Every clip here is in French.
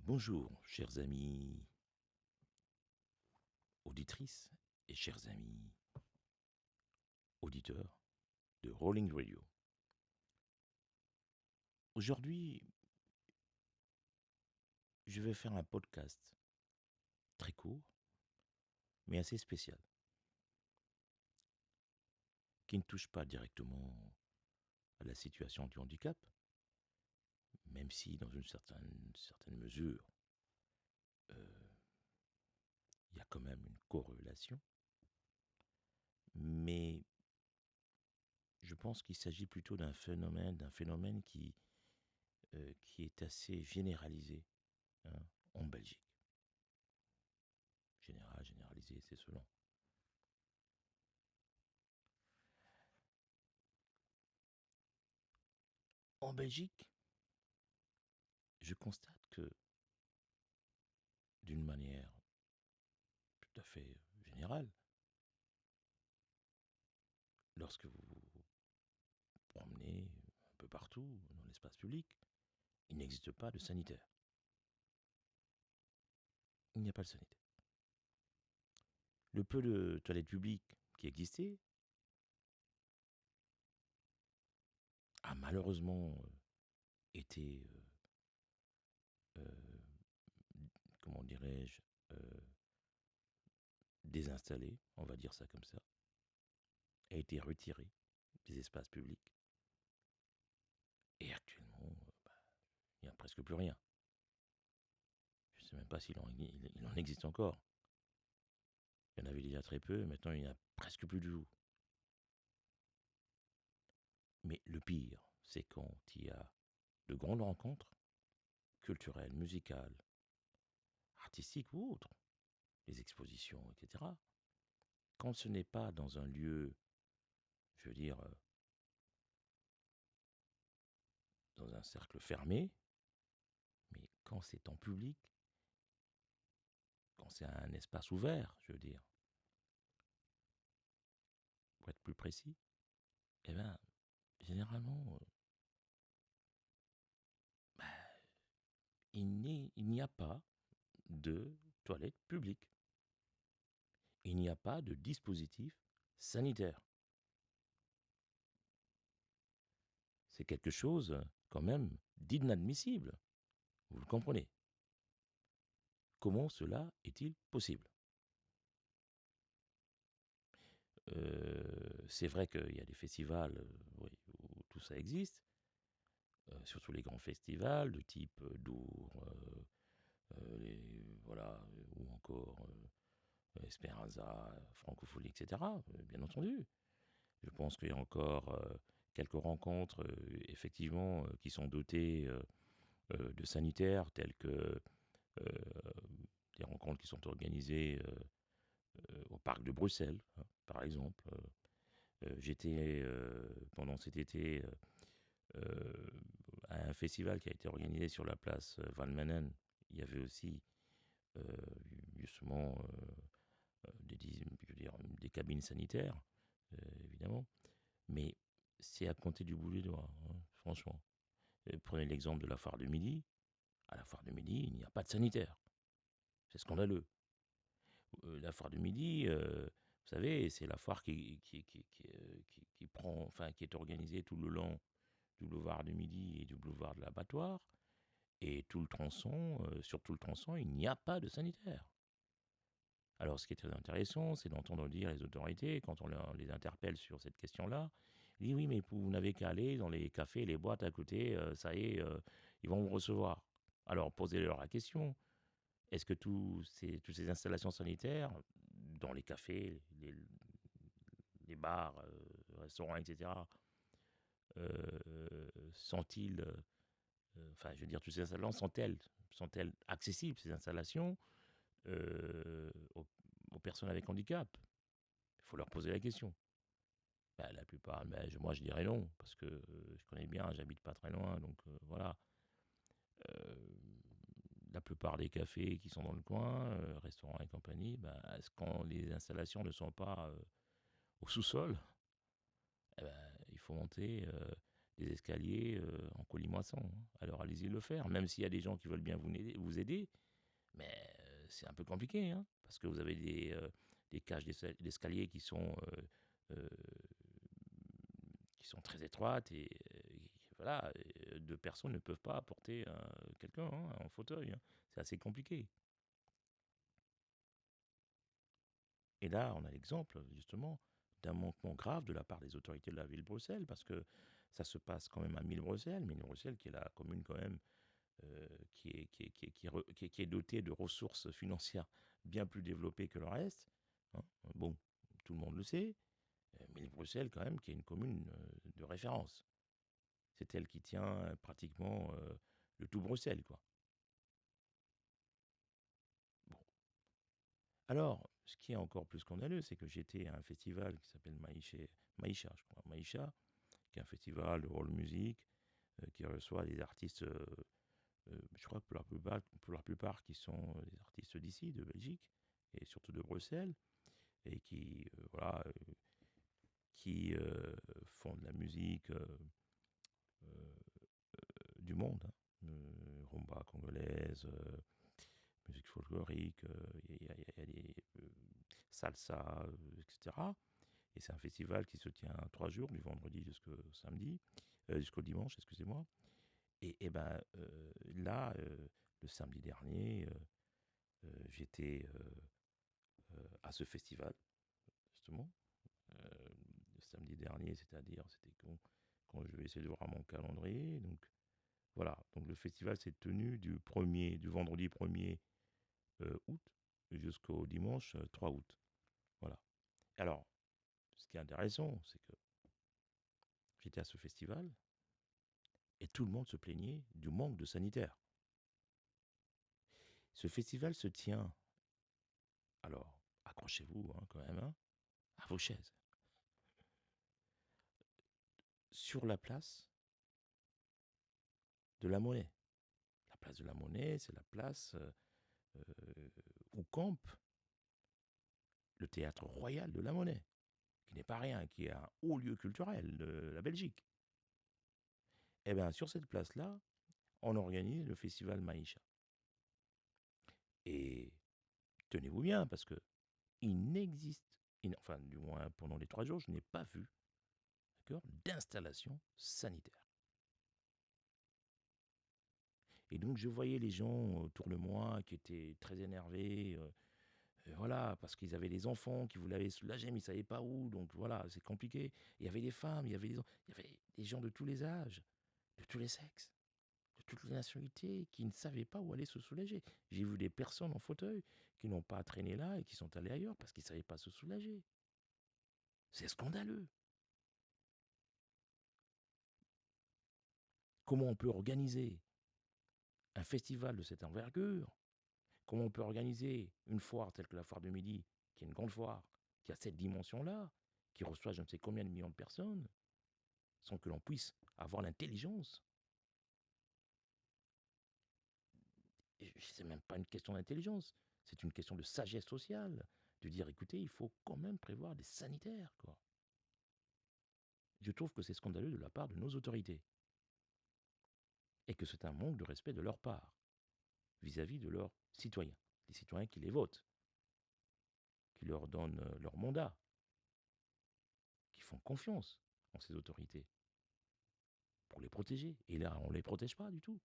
Bonjour, chers amis auditrices et chers amis auditeurs de Rolling Radio. Aujourd'hui, je vais faire un podcast très court, mais assez spécial, qui ne touche pas directement à la situation du handicap, même si dans une certaine mesure, il y a quand même une corrélation, mais je pense qu'il s'agit plutôt d'un phénomène qui est assez généralisé, hein, en Belgique. Généralisé, c'est selon. En Belgique, je constate que, d'une manière tout à fait générale, lorsque vous vous promenez un peu partout dans l'espace public, il n'existe pas de sanitaire. Il n'y a pas de sanitaire. Le peu de toilettes publiques qui existaient a malheureusement été, euh, comment dirais-je, désinstallé, on va dire ça comme ça, a été retiré des espaces publics. Et actuellement, il n'y a presque plus rien. Je ne sais même pas il en existe encore. Il y en avait déjà très peu, maintenant il n'y en a presque plus du tout. Mais le pire, c'est quand il y a de grandes rencontres, culturelles, musicales, artistiques ou autres, les expositions, etc. Quand ce n'est pas dans un lieu, je veux dire, dans un cercle fermé, mais quand c'est en public, quand c'est un espace ouvert, je veux dire, pour être plus précis, eh bien, généralement, il n'y a pas de toilettes publiques. Il n'y a pas de dispositif sanitaire. C'est quelque chose, quand même, d'inadmissible. Vous le comprenez. Comment cela est-il possible? C'est vrai qu'il y a des festivals, oui, où tout ça existe, surtout les grands festivals de type Dour, voilà, ou encore Esperanza, Francophonie, etc., bien entendu. Je pense qu'il y a encore quelques rencontres, effectivement, qui sont dotées de sanitaires, telles que euh, des rencontres qui sont organisées au parc de Bruxelles, hein, par exemple. J'étais pendant cet été à un festival qui a été organisé sur la place Van Manen. Il y avait aussi euh, justement je veux dire, des cabines sanitaires, évidemment, mais c'est à compter du bout des doigts, hein, franchement. Prenez l'exemple de la foire de midi. À la foire de midi, il n'y a pas de sanitaire. C'est scandaleux. La foire du Midi, vous savez, c'est la foire qui prend, enfin, qui est organisée tout le long du boulevard du Midi et du boulevard de l'Abattoir. Et tout le tronçon, sur tout le tronçon, il n'y a pas de sanitaire. Alors, ce qui est très intéressant, c'est d'entendre dire les autorités, quand on les interpelle sur cette question-là, ils disent oui, mais vous n'avez qu'à aller dans les cafés, les boîtes à côté, ça y est, ils vont vous recevoir. Alors, posez-leur la question. Est-ce que toutes ces installations sanitaires, dans les cafés, les bars, restaurants, etc., sont-ils, enfin, je veux dire, toutes ces installations sont-elles accessibles, ces installations, aux personnes avec handicap? Il faut leur poser la question. Ben, la plupart, moi je dirais non, parce que je connais bien, j'habite pas très loin, donc voilà. Euh, la plupart des cafés qui sont dans le coin, restaurants et compagnie, quand les installations ne sont pas au sous-sol, eh ben, il faut monter. des escaliers en colimaçon, hein. Alors allez-y le faire, même s'il y a des gens qui veulent bien vous aider, mais c'est un peu compliqué, hein, parce que vous avez des cages d'escalier euh, qui sont très étroites et voilà, deux personnes ne peuvent pas apporter quelqu'un hein, en fauteuil, hein. C'est assez compliqué. Et là, on a l'exemple justement d'un manquement grave de la part des autorités de la ville de Bruxelles, parce que ça se passe quand même à Mille-Bruxelles qui est la commune quand même qui est dotée de ressources financières bien plus développées que le reste, hein. Bon, tout le monde le sait, mais Bruxelles quand même qui est une commune de référence. C'est elle qui tient pratiquement le tout Bruxelles, quoi. Bon. Alors, ce qui est encore plus scandaleux, c'est que j'étais à un festival qui s'appelle Maïcha, je crois, Maïcha, qui est un festival de world music, qui reçoit des artistes, je crois que pour la plupart qui sont des artistes d'ici, de Belgique, et surtout de Bruxelles, et qui, voilà, qui font de la musique euh, du monde, hein. Rumba congolaise, musique folklorique, il y a des salsa, etc. Et c'est un festival qui se tient 3 jours, du vendredi jusqu'au samedi, jusqu'au dimanche, excusez-moi. Et ben là, le samedi dernier, j'étais à ce festival, justement. Le samedi dernier, c'est-à-dire, c'était quand je vais essayer de voir mon calendrier. Donc voilà, donc le festival s'est tenu du vendredi 1er août jusqu'au dimanche 3 août. Voilà. Alors, ce qui est intéressant, c'est que j'étais à ce festival et tout le monde se plaignait du manque de sanitaire. Ce festival se tient, alors accrochez-vous hein, quand même, hein, à vos chaises, sur la place de la Monnaie. La place de la Monnaie, c'est la place où campe le théâtre royal de la Monnaie, qui n'est pas rien, qui est un haut lieu culturel de la Belgique. Et bien, sur cette place-là, on organise le festival Maïcha. Et tenez-vous bien, parce que il n'existe, enfin, du moins pendant les 3 jours, je n'ai pas vu d'installation sanitaire. Et donc, je voyais les gens autour de moi qui étaient très énervés, voilà, parce qu'ils avaient des enfants qui voulaient aller soulager, mais ils ne savaient pas où, donc voilà, c'est compliqué. Il y avait des femmes, il y avait des gens de tous les âges, de tous les sexes, de toutes les nationalités, qui ne savaient pas où aller se soulager. J'ai vu des personnes en fauteuil qui n'ont pas traîné là et qui sont allées ailleurs parce qu'ils ne savaient pas se soulager. C'est scandaleux. Comment on peut organiser un festival de cette envergure? Comment on peut organiser une foire telle que la foire de midi, qui est une grande foire, qui a cette dimension-là, qui reçoit je ne sais combien de millions de personnes, sans que l'on puisse avoir l'intelligence? C'est même pas une question d'intelligence, c'est une question de sagesse sociale, de dire écoutez, il faut quand même prévoir des sanitaires, quoi. Je trouve que c'est scandaleux de la part de nos autorités et que c'est un manque de respect de leur part vis-à-vis de leurs citoyens, les citoyens qui les votent, qui leur donnent leur mandat, qui font confiance en ces autorités pour les protéger. Et là, on ne les protège pas du tout.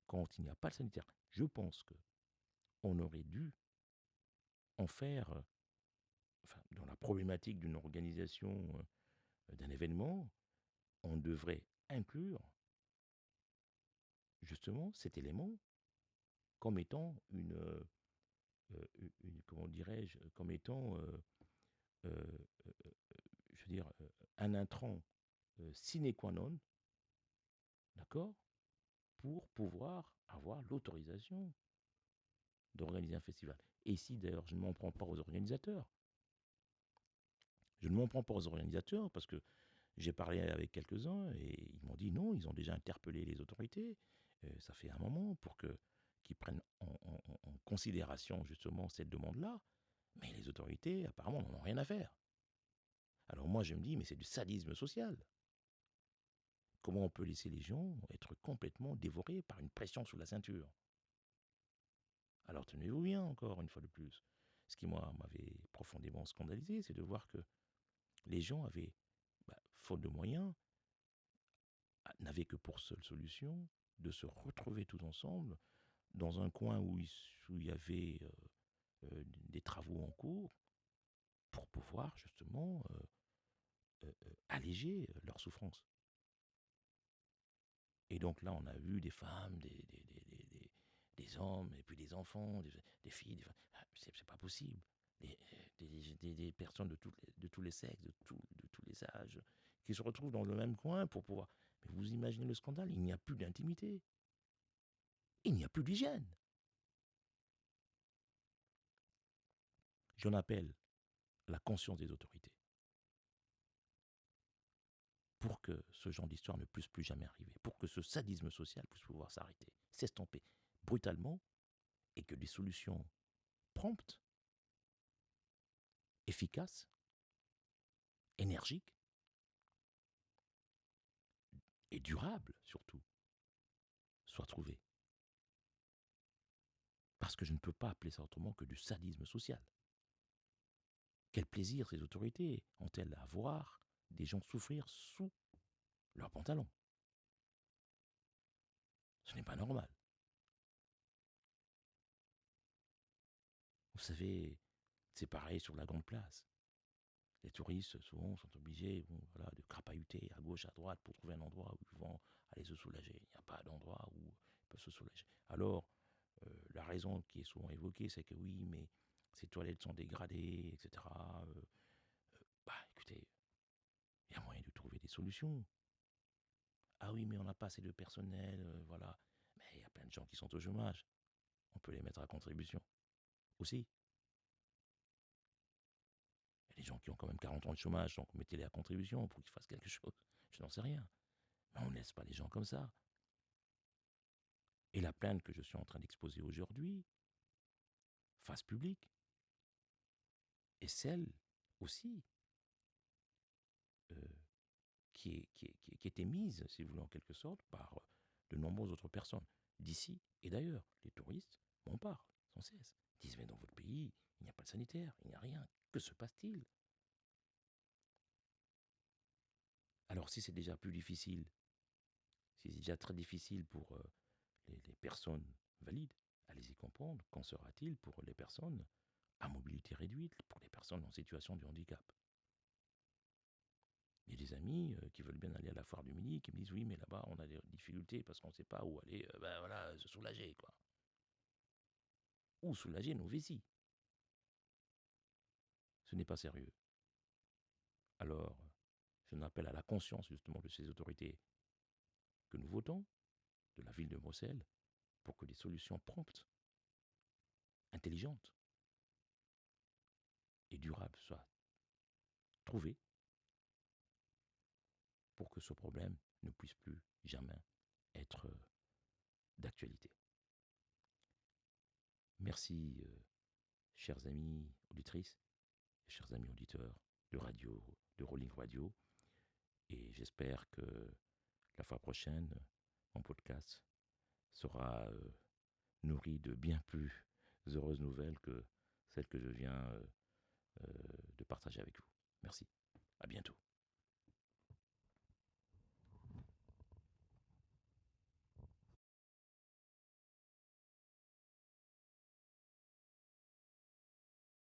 Quand il n'y a pas de sanitaire, je pense qu'on aurait dû en faire, enfin, dans la problématique d'une organisation d'un événement, on devrait inclure justement cet élément comme étant comment dirais-je, comme étant, euh, je veux dire, un intrant sine qua non, d'accord, pour pouvoir avoir l'autorisation d'organiser un festival. Et ici, d'ailleurs, je ne m'en prends pas aux organisateurs. Je ne m'en prends pas aux organisateurs parce que j'ai parlé avec quelques-uns et ils m'ont dit non, ils ont déjà interpellé les autorités. Ça fait un moment pour qu'ils prennent en considération justement cette demande-là. Mais les autorités, apparemment, n'en ont rien à faire. Alors moi, je me dis, mais c'est du sadisme social. Comment on peut laisser les gens être complètement dévorés par une pression sous la ceinture? Alors tenez-vous bien, encore une fois de plus. Ce qui, moi, m'avait profondément scandalisé, c'est de voir que les gens avaient, faute de moyens, n'avaient que pour seule solution de se retrouver tous ensemble dans un coin où il y avait des travaux en cours pour pouvoir justement alléger leur souffrance. Et donc là, on a vu des femmes, des hommes, et puis des enfants, des filles, c'est pas possible. Des personnes de tous les sexes, de tous les âges, qui se retrouvent dans le même coin pour pouvoir... Mais vous imaginez le scandale, il n'y a plus d'intimité, il n'y a plus d'hygiène. J'en appelle à la conscience des autorités pour que ce genre d'histoire ne puisse plus jamais arriver, pour que ce sadisme social puisse pouvoir s'arrêter, s'estomper brutalement, et que des solutions promptes, efficaces, énergiques et durables surtout soient trouvées. Parce que je ne peux pas appeler ça autrement que du sadisme social. Quel plaisir ces autorités ont-elles à voir des gens souffrir sous leurs pantalons? Ce n'est pas normal. Vous savez, c'est pareil sur la grande place. Les touristes, souvent, sont obligés de crapahuter à gauche, à droite pour trouver un endroit où ils vont aller se soulager. Il n'y a pas d'endroit où ils peuvent se soulager. Alors, la raison qui est souvent évoquée, c'est que oui, mais ces toilettes sont dégradées, etc. Écoutez, il y a moyen de trouver des solutions. Ah oui, mais on n'a pas assez de personnel, voilà. Mais il y a plein de gens qui sont au chômage. On peut les mettre à contribution aussi. Il y a des gens qui ont quand même 40 ans de chômage, donc mettez-les à contribution pour qu'ils fassent quelque chose. Je n'en sais rien. Mais on ne laisse pas les gens comme ça. Et la plainte que je suis en train d'exposer aujourd'hui, face publique, est celle aussi euh, qui est émise, si vous voulez, en quelque sorte, par de nombreuses autres personnes, d'ici et d'ailleurs. Les touristes m'en parlent sans cesse. Ils disent, mais dans votre pays, il n'y a pas de sanitaire, il n'y a rien. Que se passe-t-il? Alors si c'est déjà plus difficile, si c'est déjà très difficile pour les personnes valides, allez-y comprendre, qu'en sera-t-il pour les personnes à mobilité réduite, pour les personnes en situation de handicap? Il y a des amis qui veulent bien aller à la foire du Midi, qui me disent oui, mais là-bas on a des difficultés parce qu'on ne sait pas où aller, se soulager, quoi. Ou soulager nos vessies. Ce n'est pas sérieux. Alors, je appelle à la conscience justement de ces autorités que nous votons, de la ville de Bruxelles, pour que des solutions promptes, intelligentes et durables soient trouvées pour que ce problème ne puisse plus jamais être d'actualité. Merci, chers amis auditrices, chers amis auditeurs de radio, de Rolling Radio, et j'espère que la fois prochaine, mon podcast sera nourri de bien plus heureuses nouvelles que celles que je viens de partager avec vous. Merci. À bientôt.